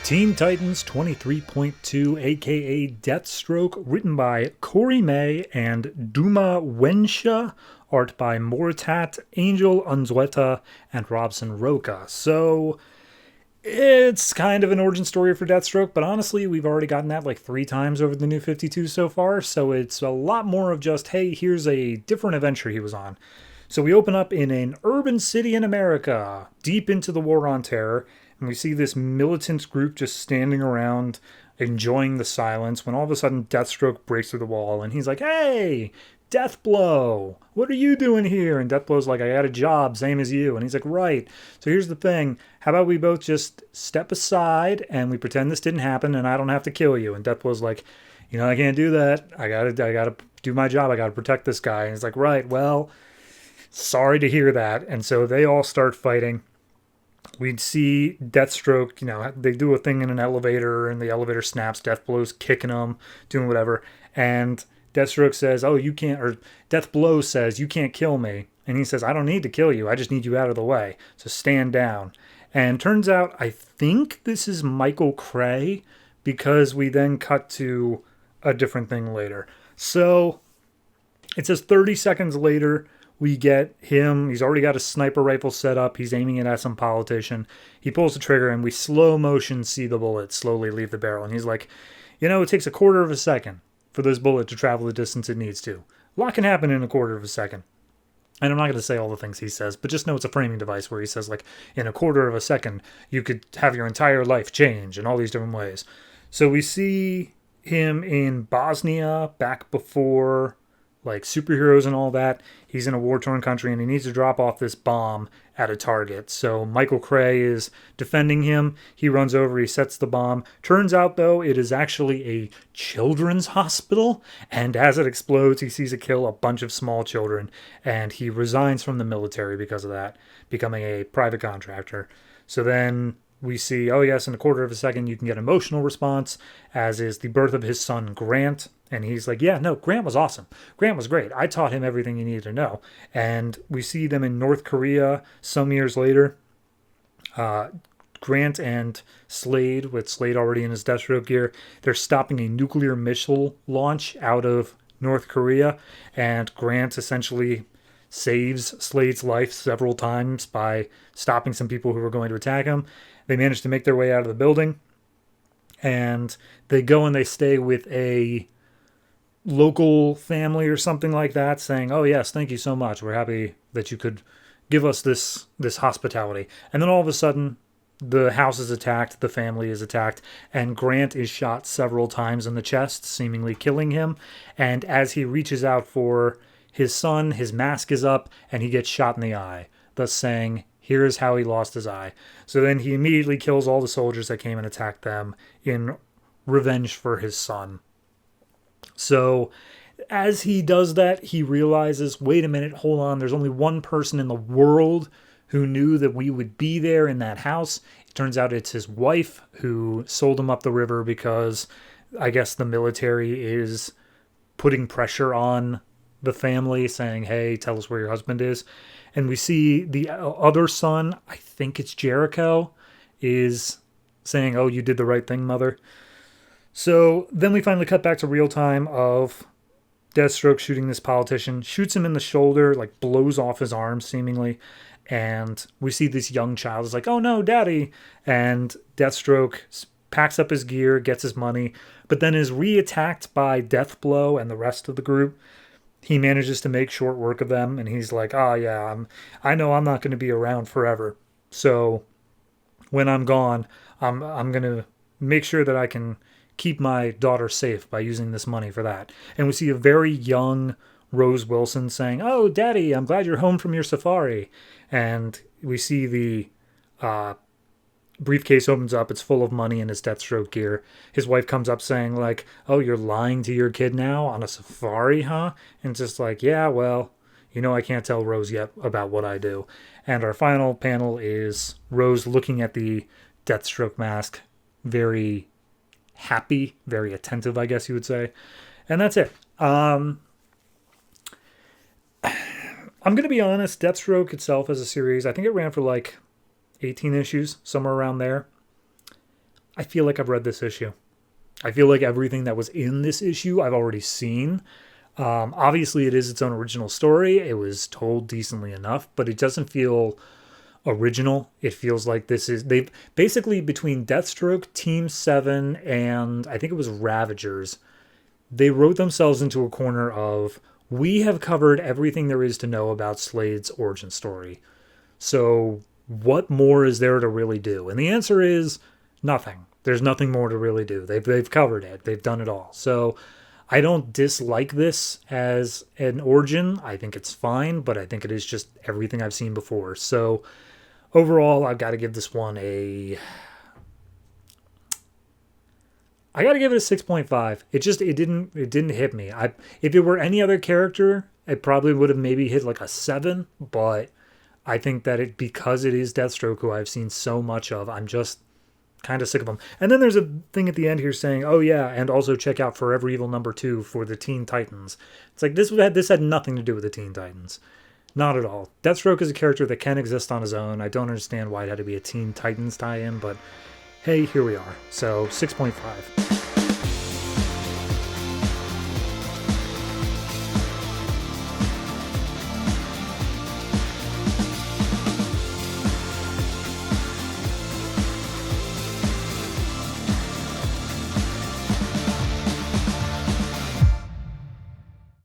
Teen Titans 23.2, aka Deathstroke, written by Corey May and Duma Wensha, art by Moritat, Angel Unzueta, and Robson Roca. So, it's kind of an origin story for Deathstroke, but honestly, we've already gotten that like 3 times over the New 52 so far, so it's a lot more of just, hey, here's a different adventure he was on. So we open up in an urban city in America, deep into the War on Terror, and we see this militant group just standing around, enjoying the silence, when all of a sudden Deathstroke breaks through the wall, and he's like, hey, Deathblow, what are you doing here? And Deathblow's like, I got a job, same as you. And he's like, right. So here's the thing. How about we both just step aside and we pretend this didn't happen and I don't have to kill you? And Deathblow's like, I can't do that. I gotta do my job. I gotta protect this guy. And he's like, right, well, sorry to hear that. And so they all start fighting. We'd see Deathstroke, they do a thing in an elevator and the elevator snaps. Deathblow's kicking them, doing whatever. And Deathstroke says, oh, you can't, or Deathblow says, you can't kill me. And he says, I don't need to kill you. I just need you out of the way. So stand down. And turns out, I think this is Michael Cray, because we then cut to a different thing later. So it says 30 seconds later, we get him. He's already got a sniper rifle set up. He's aiming it at some politician. He pulls the trigger and we slow motion see the bullet slowly leave the barrel. And he's like, it takes a quarter of a second for this bullet to travel the distance it needs to. A lot can happen in a quarter of a second. And I'm not going to say all the things he says, but just know it's a framing device where he says, like, in a quarter of a second, you could have your entire life change in all these different ways. So we see him in Bosnia back before, like, superheroes and all that. He's in a war-torn country and he needs to drop off this bomb at a target. So Michael Cray is defending him. He runs over, he sets the bomb. Turns out, though, it is actually a children's hospital. And as it explodes, he sees it kill a bunch of small children. And he resigns from the military because of that, becoming a private contractor. So then we see, oh yes, in a quarter of a second, you can get emotional response, as is the birth of his son, Grant. And he's like, yeah, no, Grant was awesome. Grant was great. I taught him everything he needed to know. And we see them in North Korea some years later. Grant and Slade, with Slade already in his Deathstroke gear, they're stopping a nuclear missile launch out of North Korea. And Grant essentially saves Slade's life several times by stopping some people who were going to attack him. They manage to make their way out of the building. And they go and they stay with a local family or something like that, saying, oh yes, thank you so much, we're happy that you could give us this hospitality. And then all of a sudden the house is attacked, the family is attacked, and Grant is shot several times in the chest, seemingly killing him. And as he reaches out for his son, his mask is up and he gets shot in the eye, thus saying, here's how he lost his eye. So then he immediately kills all the soldiers that came and attacked them in revenge for his son. So as he does that, he realizes, wait a minute, hold on, there's only one person in the world who knew that we would be there in that house. It turns out it's his wife, who sold him up the river because I guess the military is putting pressure on the family, saying, hey, tell us where your husband is. And we see the other son, I think it's Jericho, is saying, oh, you did the right thing, mother. So then we finally cut back to real time of Deathstroke shooting this politician, shoots him in the shoulder, like blows off his arm seemingly. And we see this young child is like, oh no, daddy. And Deathstroke packs up his gear, gets his money, but then is re-attacked by Deathblow and the rest of the group. He manages to make short work of them. And he's like, I know I'm not going to be around forever. So when I'm gone, I'm going to make sure that I can keep my daughter safe by using this money for that. And we see a very young Rose Wilson saying, oh, daddy, I'm glad you're home from your safari. And we see the briefcase opens up. It's full of money in his Deathstroke gear. His wife comes up saying, like, oh, you're lying to your kid now on a safari, huh? And it's just like, yeah, well, I can't tell Rose yet about what I do. And our final panel is Rose looking at the Deathstroke mask, very happy, very attentive, I guess you would say. And that's it. I'm going to be honest, Deathstroke itself as a series, I think it ran for like 18 issues, somewhere around there. I feel like I've read this issue. I feel like everything that was in this issue I've already seen. Obviously, it is its own original story. It was told decently enough, but it doesn't feel original. It feels like they've basically, between Deathstroke, Team 7, and I think it was Ravagers, they wrote themselves into a corner of, we have covered everything there is to know about Slade's origin story. So what more is there to really do? And the answer is nothing. There's nothing more to really do. They've covered it. They've done it all. So I don't dislike this as an origin. I think it's fine, but I think it is just everything I've seen before. So overall, I've got to give this one I got to give it a 6.5. It didn't hit me. If it were any other character, it probably would have maybe hit like a 7, but I think that because it is Deathstroke, who I've seen so much of, I'm just kind of sick of him. And then there's a thing at the end here saying, oh yeah, and also check out Forever Evil #2 for the Teen Titans. It's like this had nothing to do with the Teen Titans. Not at all. Deathstroke is a character that can exist on his own. I don't understand why it had to be a Teen Titans tie-in, but hey, here we are. So 6.5.